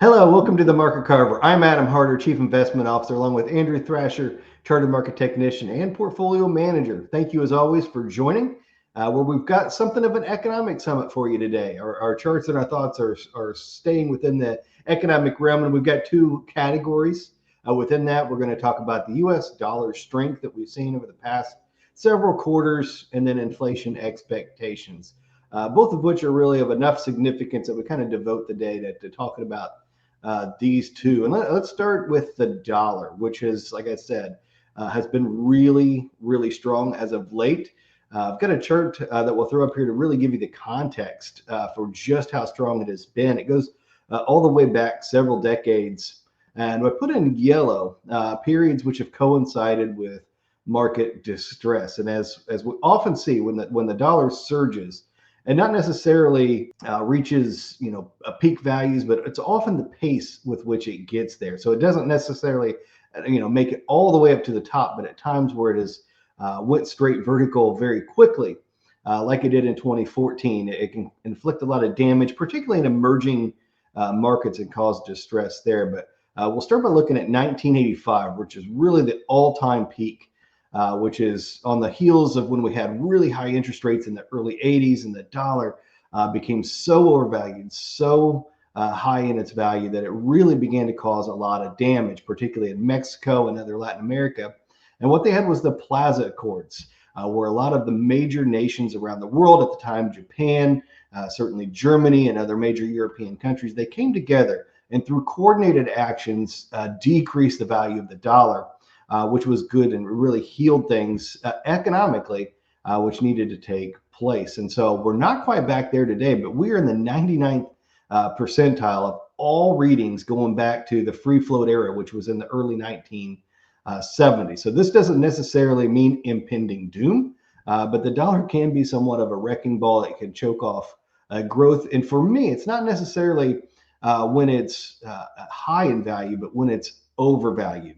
Hello, welcome to the Market Carver. I'm Adam Harter, Chief Investment Officer, along with Andrew Thrasher, Chartered Market Technician and Portfolio Manager. Thank you, as always, for joining. Where we've got something of an economic summit for you today. Our charts and our thoughts are staying within the economic realm, and we've got two categories. Within that, we're going to talk about the U.S. dollar strength that we've seen over the past several quarters, and then inflation expectations. Both of which are really of enough significance that we kind of devote the day to talking about these two. And let's start with the dollar, which is, like I said, has been really, really strong as of late. I've got a chart that we'll throw up here to really give you the context for just how strong it has been. It goes all the way back several decades. And I put in yellow periods which have coincided with market distress. And as we often see when the dollar surges, and not necessarily reaches peak values, but it's often the pace with which it gets there. So it doesn't necessarily make it all the way up to the top, but at times where it is went straight vertical very quickly, like it did in 2014, it can inflict a lot of damage, particularly in emerging markets, and cause distress there. But we'll start by looking at 1985, which is really the all-time peak. Which is on the heels of when we had really high interest rates in the early 80s, and the dollar became so overvalued, so high in its value, that it really began to cause a lot of damage, particularly in Mexico and other Latin America. And what they had was the Plaza Accords, where a lot of the major nations around the world at the time, Japan, certainly Germany and other major European countries, they came together and through coordinated actions decreased the value of the dollar. Which was good and really healed things economically, which needed to take place. And so we're not quite back there today, but we are in the 99th percentile of all readings going back to the free float era, which was in the early 1970s. So this doesn't necessarily mean impending doom, but the dollar can be somewhat of a wrecking ball that can choke off growth. And for me, it's not necessarily when it's high in value, but when it's overvalued.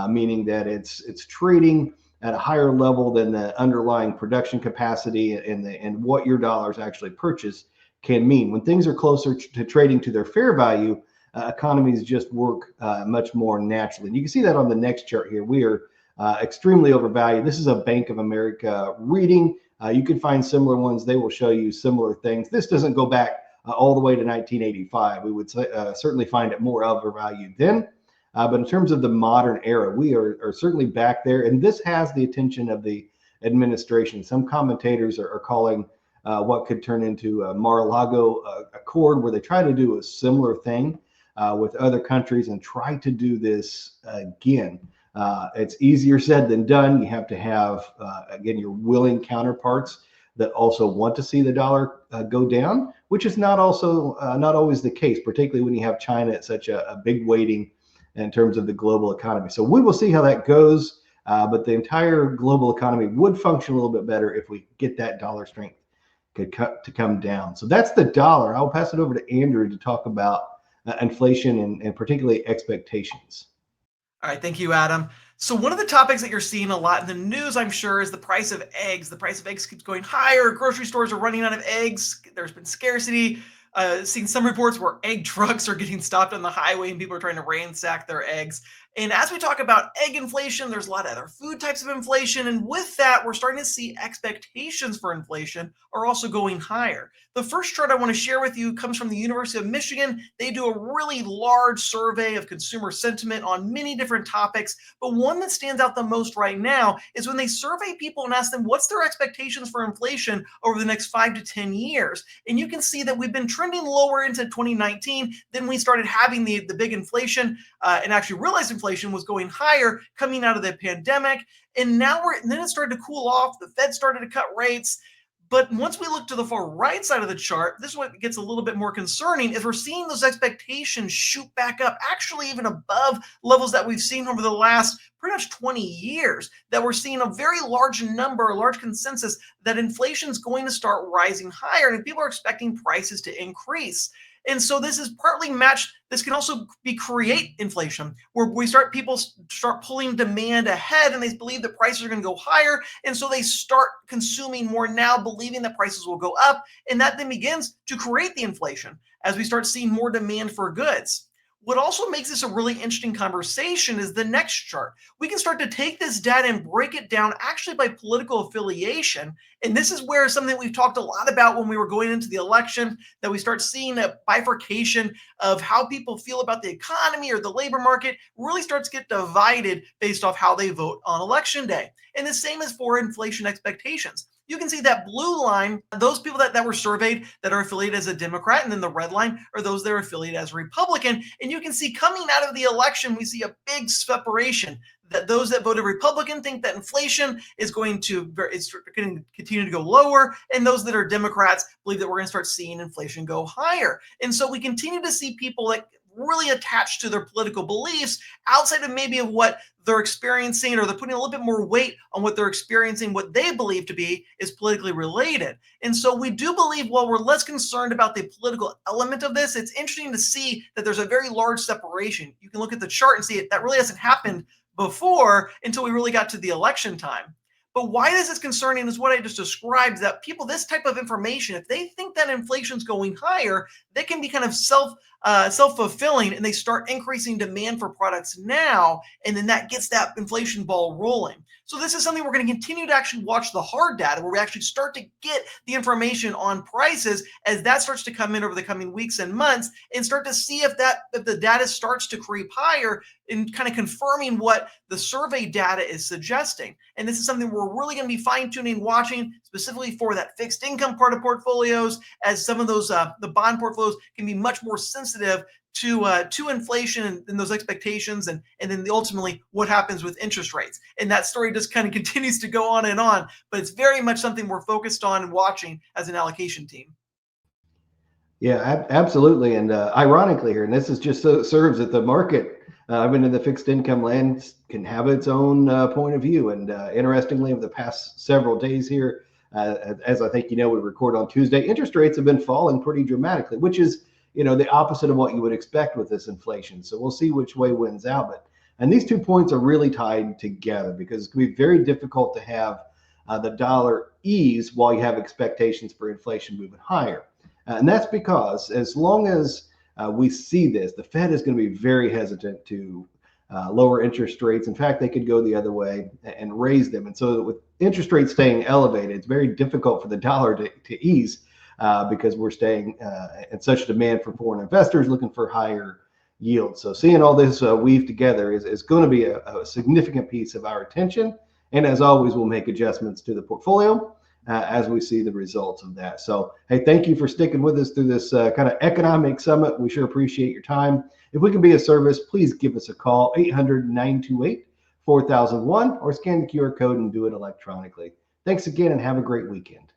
Meaning that it's trading at a higher level than the underlying production capacity and what your dollars actually purchase can mean. When things are closer to trading to their fair value, economies just work much more naturally. And you can see that on the next chart here. We are extremely overvalued. This is a Bank of America reading. You can find similar ones. They will show you similar things. This doesn't go back all the way to 1985. We would certainly find it more overvalued then. But in terms of the modern era, we are certainly back there. And this has the attention of the administration. Some commentators are calling what could turn into a Mar-a-Lago Accord, where they try to do a similar thing with other countries and try to do this again. It's easier said than done. You have to have, again, your willing counterparts that also want to see the dollar go down, which is not always the case, particularly when you have China at such a big weighting in terms of the global economy. So we will see how that goes, but the entire global economy would function a little bit better if we get that dollar strength to come down. So that's the dollar. I'll pass it over to Andrew to talk about inflation and particularly expectations. All right, thank you, Adam. So one of the topics that you're seeing a lot in the news, I'm sure, is the price of eggs. The price of eggs keeps going higher. Grocery stores are running out of eggs. There's been scarcity. Seen some reports where egg trucks are getting stopped on the highway and people are trying to ransack their eggs. And as we talk about egg inflation, there's a lot of other food types of inflation. And with that, we're starting to see expectations for inflation are also going higher. The first chart I want to share with you comes from the University of Michigan. They do a really large survey of consumer sentiment on many different topics. But one that stands out the most right now is when they survey people and ask them what's their expectations for inflation over the next 5 to 10 years. And you can see that we've been trending lower into 2019. Then we started having the big inflation and actually realized inflation was going higher coming out of the pandemic. And then it started to cool off. The Fed started to cut rates. But once we look to the far right side of the chart, this is what gets a little bit more concerning, is we're seeing those expectations shoot back up, actually even above levels that we've seen over the last pretty much 20 years, that we're seeing a very large number, a large consensus that inflation is going to start rising higher and people are expecting prices to increase. And so this is partly matched. This can also create inflation, where people start pulling demand ahead, and they believe that prices are going to go higher, and so they start consuming more now, believing that prices will go up, and that then begins to create the inflation as we start seeing more demand for goods. What also makes this a really interesting conversation is the next chart. We can start to take this data and break it down actually by political affiliation. And this is where something that we've talked a lot about when we were going into the election, that we start seeing a bifurcation of how people feel about the economy or the labor market really starts to get divided based off how they vote on election day. And the same is for inflation expectations. You can see that blue line, those people that were surveyed that are affiliated as a Democrat, and then the red line are those that are affiliated as a Republican. And you can see coming out of the election, we see a big separation. That those that voted Republican think that inflation is going to continue to go lower, and those that are Democrats believe that we're going to start seeing inflation go higher. And so we continue to see people that really attached to their political beliefs outside of maybe of what they're experiencing, or they're putting a little bit more weight on what they're experiencing, what they believe to be is politically related. And so we do believe, while we're less concerned about the political element of this, it's interesting to see that there's a very large separation. You can look at the chart and see it, that really hasn't happened before until we really got to the election time. But why this is concerning is what I just described, that people, this type of information, if they think that inflation's going higher, they can be kind of self-fulfilling, and they start increasing demand for products now, and then that gets that inflation ball rolling. So this is something we're going to continue to actually watch the hard data, where we actually start to get the information on prices as that starts to come in over the coming weeks and months, and start to see if the data starts to creep higher, and kind of confirming what the survey data is suggesting. And this is something we're really going to be fine-tuning, watching specifically for that fixed income part of portfolios, as some of those the bond portfolios can be much more sensitive to inflation and those expectations, and then ultimately what happens with interest rates. And that story just kind of continues to go on, but it's very much something we're focused on and watching as an allocation team. Yeah, absolutely. And ironically here, and this is just so serves that the market, I've been in the fixed income land, can have its own point of view. And interestingly, over the past several days here, as I think you know, we record on Tuesday, interest rates have been falling pretty dramatically, which is, the opposite of what you would expect with this inflation. So we'll see which way wins out. And these 2 points are really tied together, because it's going to be very difficult to have the dollar ease while you have expectations for inflation moving higher. And that's because as long as we see this, the Fed is going to be very hesitant to lower interest rates. In fact, they could go the other way and raise them. And so with interest rates staying elevated, it's very difficult for the dollar to ease, because we're staying in such demand for foreign investors looking for higher yields. So seeing all this weave together is going to be a significant piece of our attention. And as always, we'll make adjustments to the portfolio as we see the results of that. So, hey, thank you for sticking with us through this kind of economic summit. We sure appreciate your time. If we can be of service, please give us a call, 800-928-4001, or scan the QR code and do it electronically. Thanks again, and have a great weekend.